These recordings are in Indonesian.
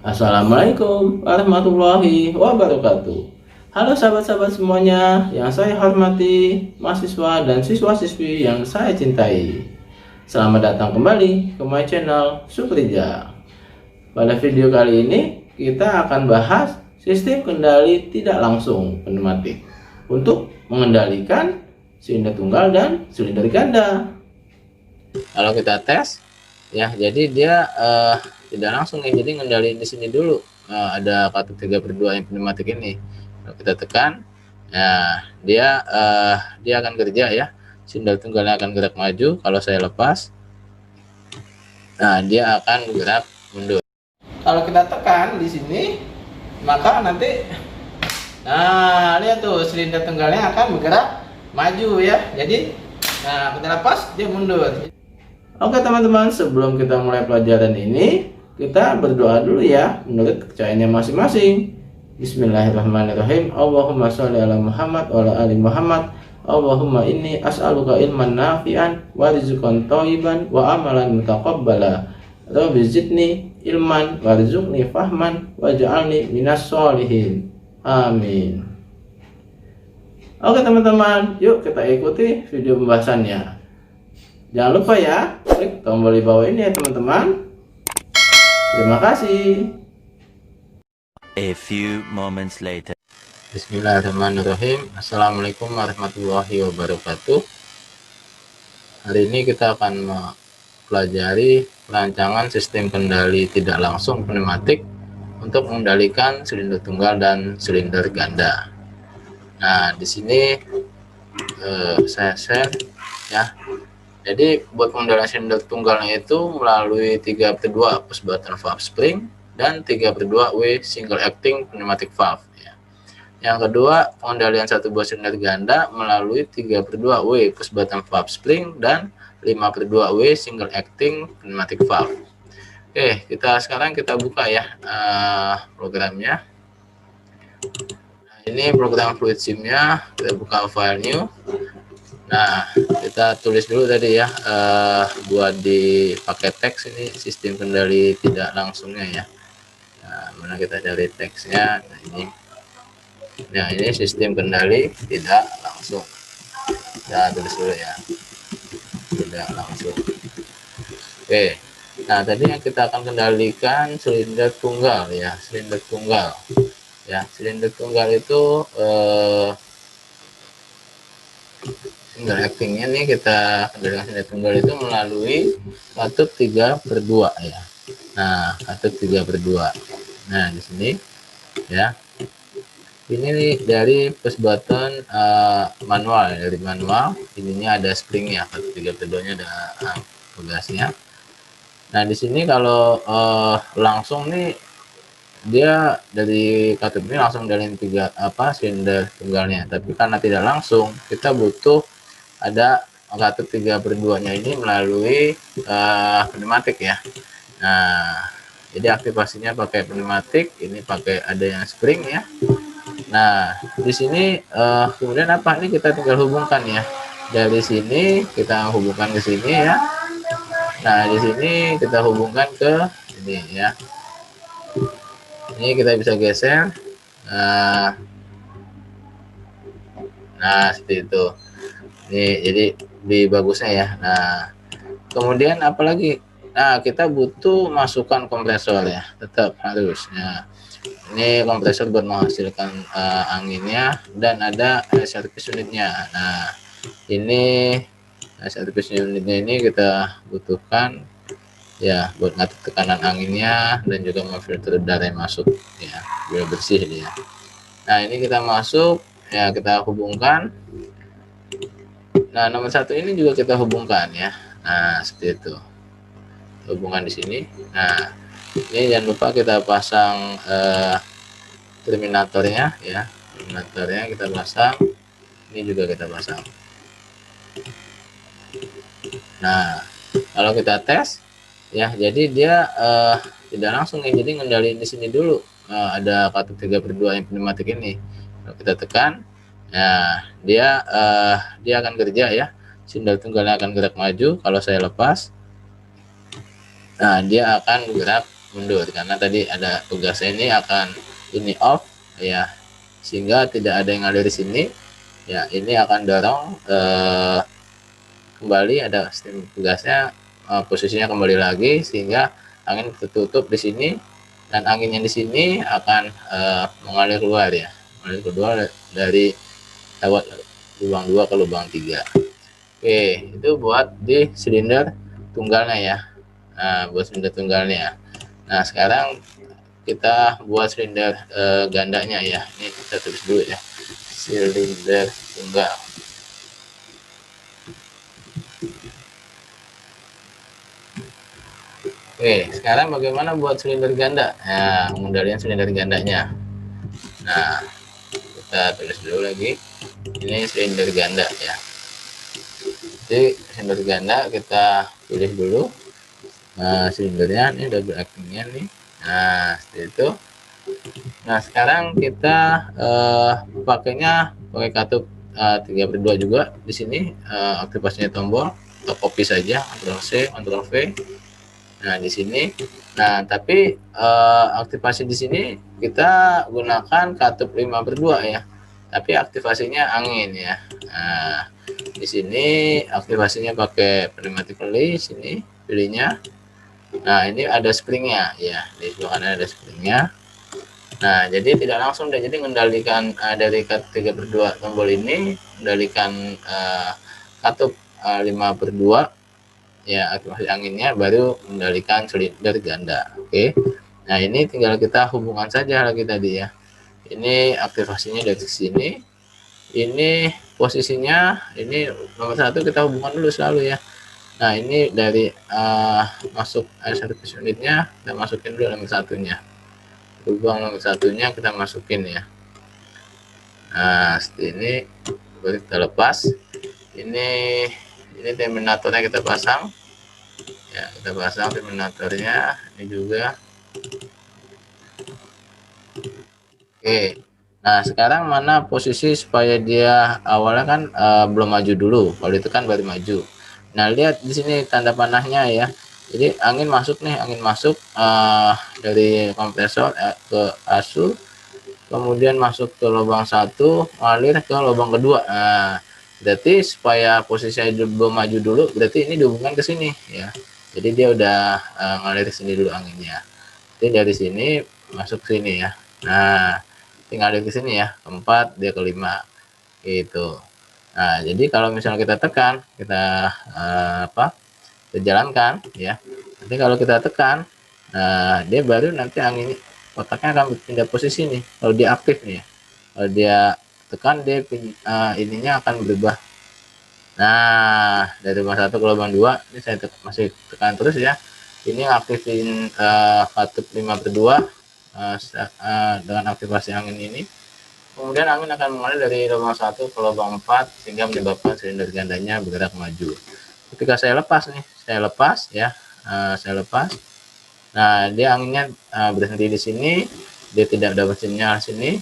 Assalamualaikum warahmatullahi wabarakatuh. Halo sahabat-sahabat semuanya yang saya hormati, mahasiswa dan siswa-siswi yang saya cintai. Selamat datang kembali ke my channel Sukrija. Pada video kali ini kita akan bahas sistem kendali tidak langsung pneumatik untuk mengendalikan silinder tunggal dan silinder ganda. Kalau kita tes ya, jadi dia tidak langsung ya, jadi ngendaliin di sini dulu. Ada katup 3/2 yang pneumatik ini, kalau kita tekan ya dia akan kerja ya, silinder tunggalnya akan gerak maju. Kalau saya lepas, nah dia akan bergerak mundur. Kalau kita tekan di sini, maka nanti lihat tuh, silinder tunggalnya akan bergerak maju ya. Jadi kita lepas, dia mundur. Oke teman-teman, sebelum kita mulai pelajaran ini, kita berdoa dulu ya menurut kepercayaannya masing-masing. Bismillahirrahmanirrahim. Allahumma sholli ala Muhammad wa ala ali Muhammad. Allahumma inni as'aluka ilman nafi'an wa rizqan thayyiban wa amalan mutaqabbala. Rabbi zidni ilman warzuqni fahman waj'alni minas sholihin. Amin. Oke teman-teman, yuk kita ikuti video pembahasannya. Jangan lupa ya, klik tombol di bawah ini ya teman-teman. Terima kasih. A few moments later. Bismillahirrahmanirrahim. Assalamualaikum warahmatullahi wabarakatuh. Hari ini kita akan mempelajari perancangan sistem kendali tidak langsung pneumatik untuk mengendalikan silinder tunggal dan silinder ganda. Nah, di sini saya share ya. Jadi buat pengendalian silinder tunggalnya itu melalui 3/2 push button valve spring dan 3/2 W single acting pneumatic valve ya. Yang kedua, pengendalian satu buah silinder ganda melalui 3/2 W push button valve spring dan 5/2 W single acting pneumatic valve. Oke, sekarang kita buka ya programnya. Nah, ini program fluid sim-nya, kita buka file new. Nah, kita tulis dulu tadi ya, buat di paket teks ini sistem kendali tidak langsungnya ya. Nah, mana kita cari teksnya? Nah, ini sistem kendali tidak langsung. Kita tulis dulu ya, tidak langsung. Oke. Nah, tadi yang kita akan kendalikan silinder tunggal ya, silinder tunggal. Ya, silinder tunggal itu single actingnya nih, kita kendalikan silinder tunggal itu melalui katup 3/2 ya. Nah, katup 3/2. Nah, di sini ya, ini nih dari push button manual, dari manual ininya ada springnya, katup 3/2 nya ada tugasnya. Nah, di sini kalau langsung nih, dia dari katup ini langsung dari silinder tunggalnya, tapi karena tidak langsung, kita butuh ada katup 3/2 nya ini melalui pneumatik ya. Nah, jadi aktivasinya pakai pneumatik, ini pakai ada yang spring ya. Nah, di sini kemudian apa, ini kita tinggal hubungkan ya, dari sini kita hubungkan ke sini ya. Nah, di sini kita hubungkan ke ini ya. Ini kita bisa geser. Nah, seperti itu. Ini jadi lebih bagusnya ya. Nah, kemudian apalagi? Nah, kita butuh masukkan kompresor ya, tetap harus. Nah, ini kompresor buat menghasilkan anginnya, dan ada service unitnya. Nah, ini service unitnya ini kita butuhkan ya buat ngatur tekanan anginnya dan juga memfilter udara yang masuk ya, biar bersih dia. Nah, ini kita masuk ya, kita hubungkan. Nah, nomor 1 ini juga kita hubungkan ya. Nah, seperti itu, hubungan di sini. Nah, ini jangan lupa kita pasang terminatornya ya, terminatornya kita pasang. Ini juga kita pasang. Nah, kalau kita tes ya, jadi dia tidak langsung ya, jadi ngendaliin di sini dulu. Ada katup 3/2 yang pneumatik ini, kalau kita tekan ya, dia akan kerja ya, silinder tunggalnya akan gerak maju. Kalau saya lepas, nah dia akan bergerak mundur, karena tadi ada tugasnya ini akan ini off ya, sehingga tidak ada yang ngalir di sini ya. Ini akan dorong kembali, ada stem tugasnya posisinya kembali lagi, sehingga angin tertutup di sini dan angin yang di sini akan mengalir keluar ya, mengalir keluar dari lewat lubang 2 ke lubang 3. Oke, itu buat di silinder tunggalnya ya. Nah, buat silinder tunggalnya. Nah, sekarang kita buat silinder gandanya ya. Ini kita tulis dulu ya. Silinder tunggal. Oke, sekarang bagaimana buat silinder ganda? Nah, pengendalian silinder gandanya. Nah, kita tulis dulu lagi. Ini silinder ganda ya. Jadi silinder ganda kita pilih dulu. Nah, silindernya ini double actingnya nih. Nah, seperti itu. Nah, sekarang kita pakainya pakai katup 3/2 juga. Di sini aktivasinya tombol atau copy saja, Ctrl C, Ctrl V. Nah, di sini. Nah, tapi aktivasi di sini kita gunakan katup 5/2 ya. Tapi aktivasinya angin ya. Nah, di sini aktivasinya pakai pneumatically, sini pilihnya. Nah, ini ada springnya ya, di sebelah kanan ada springnya. Nah, jadi tidak langsung deh, jadi mengendalikan dari 3/2 tombol ini, mengendalikan katup 5/2 ya, aktivasi anginnya, baru mengendalikan silinder ganda. Oke. Nah, ini tinggal kita hubungkan saja lagi tadi ya. Ini aktivasinya dari sini. Ini posisinya, ini nomor 1 kita hubungkan dulu selalu ya. Nah, ini dari masuk service unitnya kita masukin dulu nomor 1-nya. Lubang nomor 1-nya kita masukin ya. Nah, seperti ini baru kita lepas. Ini terminatornya kita pasang. Ya, kita pasang terminatornya ini juga. Oke. Nah, sekarang mana posisi supaya dia awalnya kan belum maju dulu. Kalau itu kan baru maju. Nah, lihat di sini tanda panahnya ya. Jadi angin masuk nih, angin masuk dari kompresor ke asu, kemudian masuk ke lubang 1, ngalir ke lubang kedua. Nah, berarti supaya posisinya belum maju dulu, berarti ini dihubungkan ke sini ya. Jadi dia udah ngalir sini dulu anginnya. Jadi dari sini masuk sini ya. Nah, tinggal di sini ya, keempat, dia kelima gitu. Nah, jadi kalau misalnya kita tekan, kita kita jalankan ya. Nanti kalau kita tekan, nah dia baru nanti angin kotaknya akan pindah posisi nih. Kalau dia aktif nih ya. Kalau dia tekan, dia ininya akan berubah. Nah, dari lubang 1 ke lubang 2, ini saya masih tekan terus ya. Ini aktifin katup 5/2 dengan aktivasi angin ini. Kemudian angin akan mengalir dari lubang 1 ke lubang 4 sehingga menyebabkan silinder gandanya bergerak maju. Ketika saya lepas nih, saya lepas ya, saya lepas. Nah, dia anginnya berhenti di sini, dia tidak dapat sinyal sini,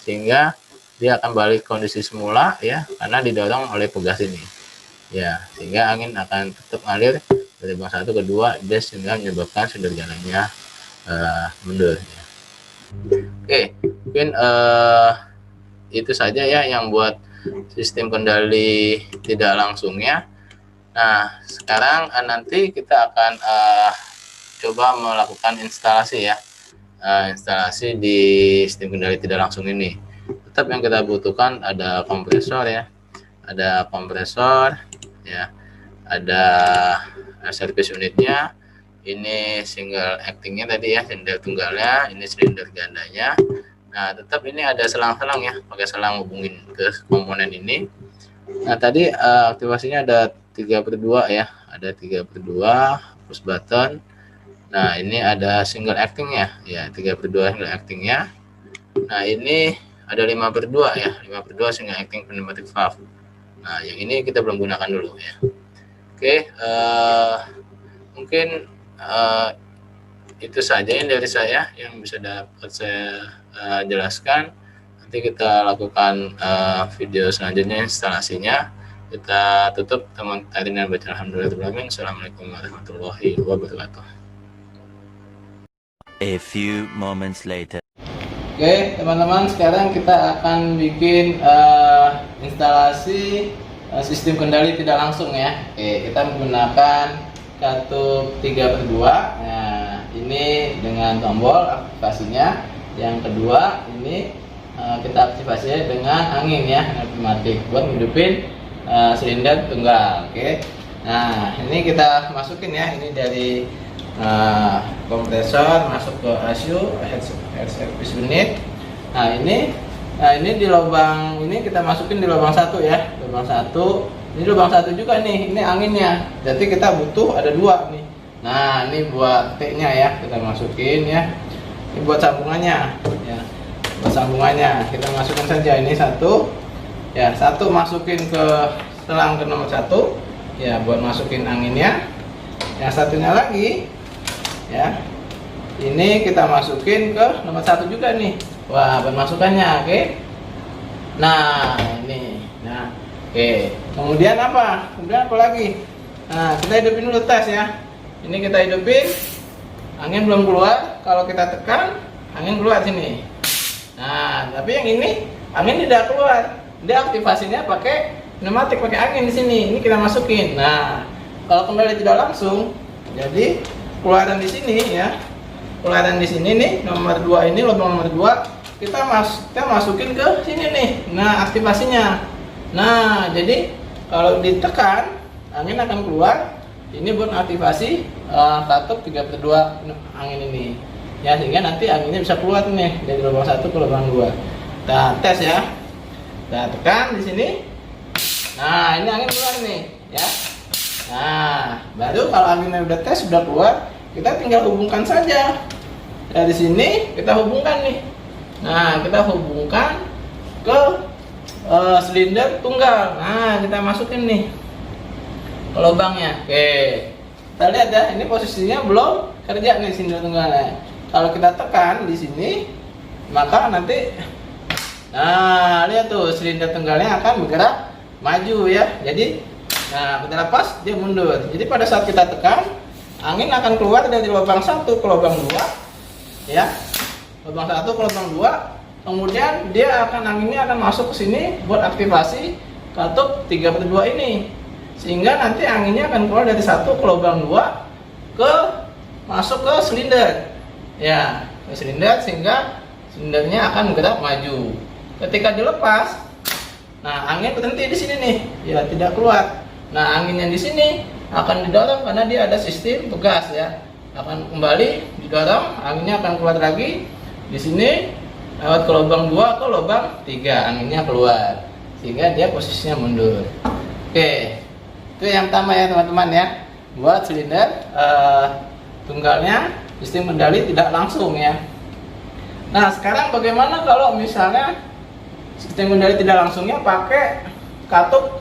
sehingga dia akan balik kondisi semula ya, karena didorong oleh pegas ini. Ya, sehingga angin akan tetap mengalir dari lubang 1 ke 2, sehingga menyebabkan silinder gandanya mundur ya. Oke, mungkin itu saja ya yang buat sistem kendali tidak langsungnya. Nah, sekarang nanti kita akan coba melakukan instalasi ya, instalasi di sistem kendali tidak langsung ini. Tetap yang kita butuhkan ada kompresor ya, ada kompresor ya, ada service unitnya. Ini single actingnya tadi ya, silinder tunggalnya, ini silinder gandanya. Nah, tetap ini ada selang-selang ya, pakai selang hubungin ke komponen ini. Nah, tadi aktivasinya ada 3/2 ya, ada 3/2 push button. Nah, ini ada single actingnya ya, 3/2 single actingnya. Nah, ini ada 5/2 ya, 5/2 single acting pneumatic valve. Nah, yang ini kita belum gunakan dulu ya. Oke, mungkin itu saja yang dari saya yang bisa dapat saya jelaskan. Nanti kita lakukan video selanjutnya instalasinya. Kita tutup teman tadi dan baca alhamdulillah. Assalamualaikum warahmatullahi wabarakatuh. A few moments later. Oke teman-teman, sekarang kita akan bikin instalasi sistem kendali tidak langsung ya. Oke, kita menggunakan katup 3/2. Nah, ini dengan tombol aktivasinya. Yang kedua ini kita aktivasinya dengan angin ya, pneumatik buat ngidupin silinder tunggal. Oke. Nah, ini kita masukin ya, ini dari kompresor masuk ke ASU air service unit. Nah ini di lubang ini kita masukin di lubang 1 ya, lubang 1. Ini lubang 1 juga nih, ini anginnya. Jadi kita butuh ada 2 nih. Nah ini buat T-nya ya, kita masukin ya. Ini buat sambungannya ya, buat sambungannya kita masukkan saja ini 1 ya, 1 masukin ke selang ke nomor 1 ya, buat masukin anginnya. Yang satunya lagi ya, ini kita masukin ke nomor 1 juga nih. Wah, pemasukannya. Oke. Nah ini, nah oke. Kemudian apa lagi? Nah, kita hidupin dulu tes ya. Ini kita hidupin, angin belum keluar. Kalau kita tekan, angin keluar sini. Nah, tapi yang ini angin tidak keluar. Dia aktivasinya pakai pneumatik, pakai angin di sini. Ini kita masukin. Nah, kalau kendali tidak langsung, jadi keluaran di sini ya, keluaran di sini nih nomor 2 ini, lubang nomor 2 kita masukin ke sini nih. Nah aktivasinya, nah jadi kalau ditekan angin akan keluar. Ini buat aktivasi katup 3/2 angin ini ya, sehingga nanti anginnya bisa keluar nih dari lubang 1 ke lubang 2. Kita tes ya, kita tekan di sini. Nah ini angin keluar nih ya. Nah, baru kalau anginnya udah tes, sudah keluar, kita tinggal hubungkan saja. Dari sini kita hubungkan nih. Nah, kita hubungkan ke silinder tunggal. Nah, kita masukin nih ke lubangnya. Oke. Kita lihat ya, ini posisinya belum kerja nih silinder tunggalnya. Kalau kita tekan di sini, maka nanti lihat tuh silinder tunggalnya akan bergerak maju ya. Jadi nah, kita lepas, dia mundur. Jadi pada saat kita tekan, angin akan keluar dari lubang 1 ke lubang 2 ya. Lubang 1 ke lubang 2. Kemudian dia anginnya akan masuk ke sini buat aktivasi katup 3/2 ini. Sehingga nanti anginnya akan keluar dari 1 ke lubang 2 ke masuk ke silinder. Ya, ke silinder, sehingga silindernya akan bergerak maju. Ketika dilepas, nah angin berhenti di sini nih. Ya, tidak keluar. Nah, angin yang di sini akan didorong karena dia ada sistem pegas ya. Akan kembali didorong, anginnya akan keluar lagi di sini lewat ke lubang 2 ke lubang 3, anginnya keluar sehingga dia posisinya mundur. Oke. Itu yang pertama ya, teman-teman ya. Buat silinder tunggalnya sistem kendali tidak langsung ya. Nah, sekarang bagaimana kalau misalnya sistem kendali tidak langsungnya pakai katup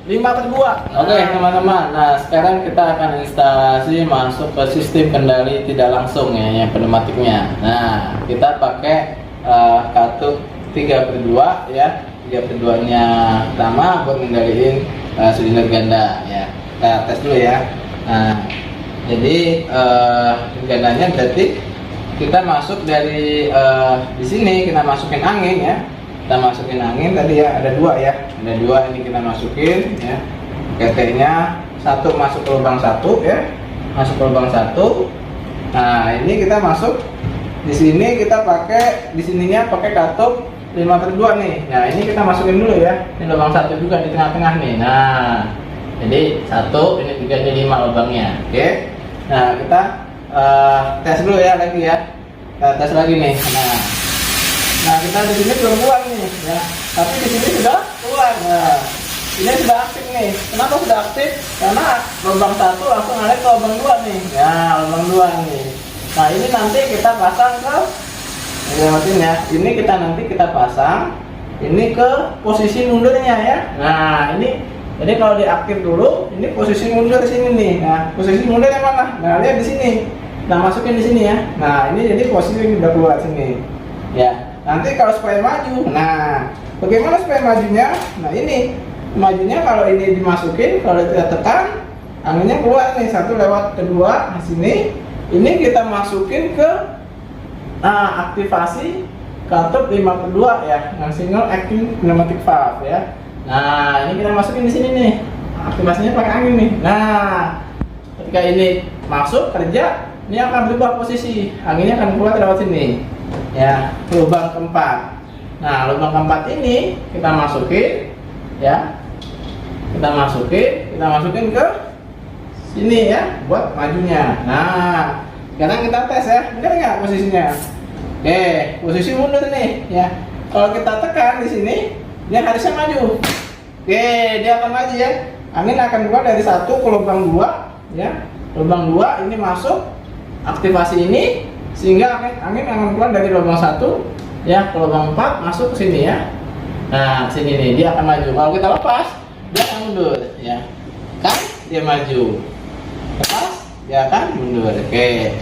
5/2. Oke teman-teman, nah sekarang kita akan instalasi masuk ke sistem kendali tidak langsung ya, yang pneumatiknya. Nah kita pakai katup 3/2 ya, 3/2 nya pertama buat mengendalikan silinder ganda ya. Kita tes dulu ya. Nah jadi gandanya berarti kita masuk dari di sini, kita masukin angin ya. Kita masukin angin tadi ya, ada 2 ya, ada 2 ini kita masukin ya. KT-nya 1 masuk ke lubang 1 ya, masuk ke lubang 1. Nah ini kita masuk di sini, kita pakai di sininya pakai katup 5/2 nih. Nah ini kita masukin dulu ya, ini lubang 1 juga di tengah-tengah nih. Nah jadi 1, ini 3, ini 5 lubangnya. Oke. Nah kita tes dulu ya lagi ya, kita tes lagi nih. Nah kita di sini belum keluar nih ya, tapi di sini sudah keluar. Nah ini sudah aktif nih. Kenapa sudah aktif? Karena lubang 1 langsung naik ke lubang 2 nih. Ya, lubang 2 nih. Nah ini nanti kita pasang ke ya. Ini kita nanti kita pasang ini ke posisi mundurnya ya. Nah ini jadi kalau diaktif dulu, ini posisi mundur di sini nih. Nah posisi mundur yang mana? Nah lihat di sini. Nah masukin di sini ya. Nah ini jadi posisi udah keluar sini. Ya. Nanti kalau supaya maju, nah bagaimana supaya majunya? Nah ini majunya kalau ini dimasukin, kalau kita tekan, anginnya keluar nih, 1 lewat kedua di sini. Ini kita masukin ke Nah, aktivasi katup 52 ya, yang single acting pneumatic valve ya. Nah, ini kita masukin di sini nih. Aktivasinya pakai angin nih. Nah, ketika ini masuk kerja, ini akan berubah posisi. Anginnya akan keluar lewat sini. Ya, lubang keempat. Nah, lubang keempat ini kita masukin ya. Kita masukin ke sini ya, buat majunya. Nah, sekarang kita tes ya. Benar nggak posisinya? Oke, posisi mundur nih ya. Kalau kita tekan di sini, dia harusnya maju. Oke, dia akan maju ya. Angin akan keluar dari satu ke lubang 2 ya. Lubang 2 ini masuk aktivasi ini sehingga angin akan keluar dari lubang 1 ya ke lubang 4 masuk ke sini ya. Nah, sini nih dia akan maju. Kalau kita lepas, dia akan mundur ya. Kan dia maju. Lepas, dia akan mundur. Oke.